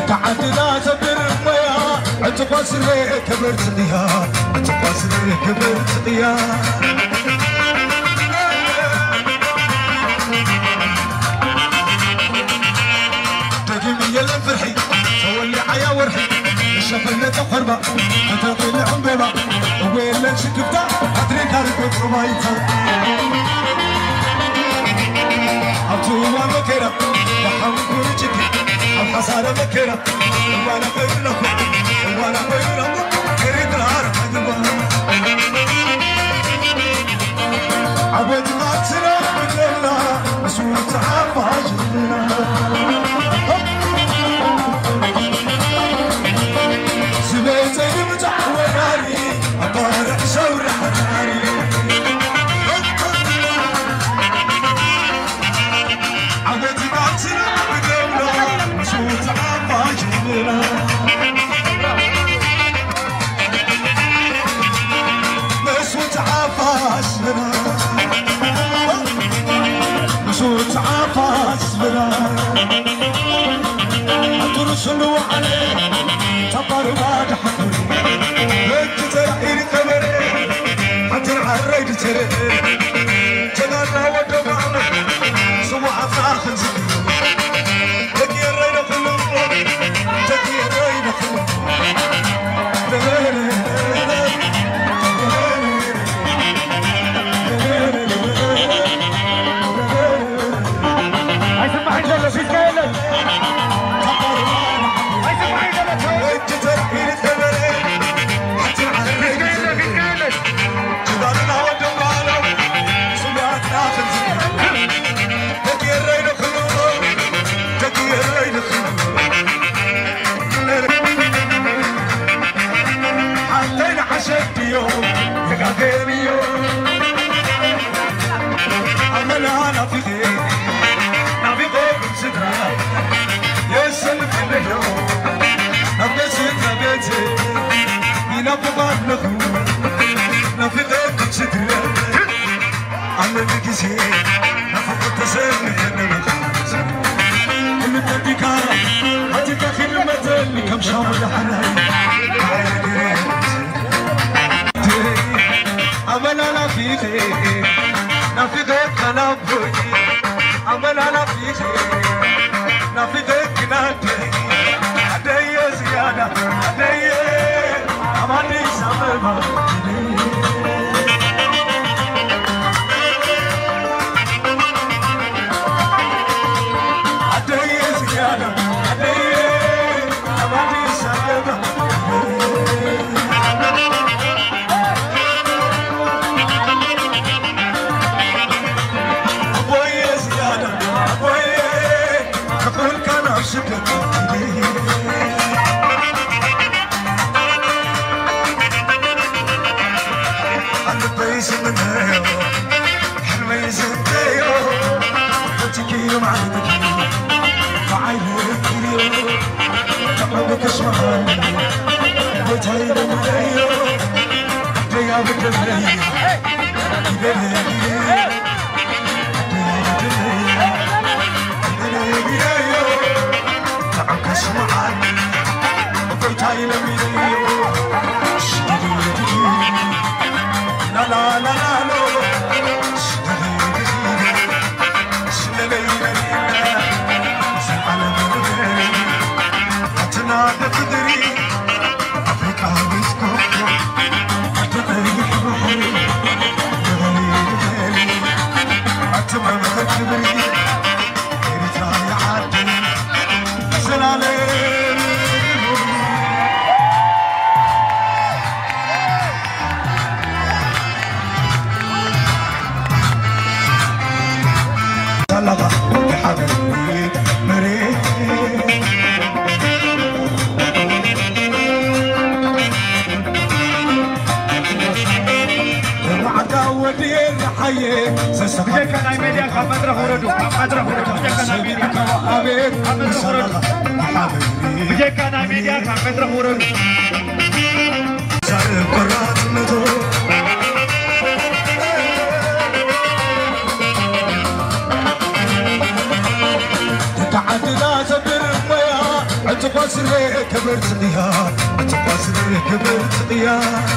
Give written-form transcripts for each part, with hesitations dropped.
تعدنا زبر ميا اتقاسري كبرت ديا اتقاسري كبرت ديا تجيني يا فرحي تولي عيا ورحي شفنا تقربا تطيل عمبيبا وين شكبتا ادريك اركب رمايتا عطوا مكيرا وحمد جدي الحصارة مكيرا وانا بينكم وانا بينكم كريت العرب عبد ما تسرى بدلنا مسؤول تعب عجلنا زبيتي يمتع وناري أطارع شورع ناري عبد ما تسرى بدلنا مسؤول تعب عجلنا مسؤول تعب عجلنا مسؤول تعب عجلنا أترسلوا عليه تبار بعد حقوري لك ترعيني كمري حتى العريد تري جنانا ودمعنا سمع فاخن زكي لك يا رينا كلهم لك يا رينا كلهم عايز معي جلة في كيلك تقاسري كبرت ديار تقاسري كبرت ديار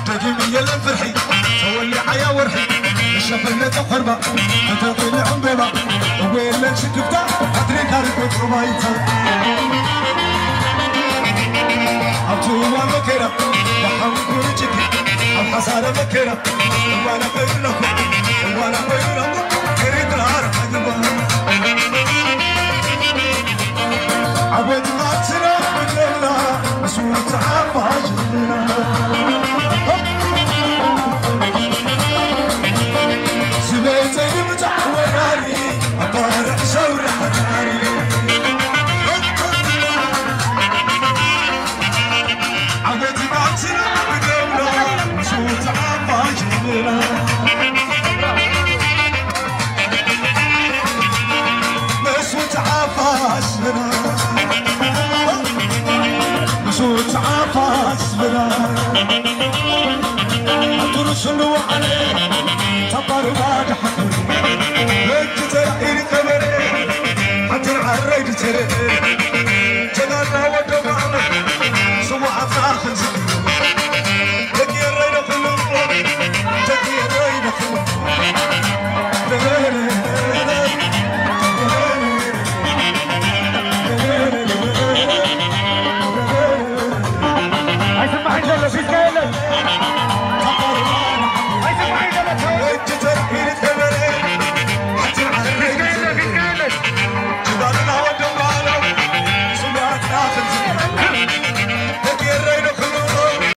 تجيبي يا فرحي تولي عيا ورحي الشفلة تقربة تطيل عمبيضة وين لك شكبتة أدري كاركوت ربايتها أبتوما مكرة وحمكور جدي الحصارة مكرة وانا بينكم وانا بينكم كريت العرب أقبا عبد ما تسرع بجلنا مسؤول تعب عجلنا سبيتي متعوراني أطارع سورة حجاري عبد ما تسرع بجلنا مسؤول تعب عجلنا مسؤول تعب عجلنا مسؤول تعب عجلنا أترسلوا عليه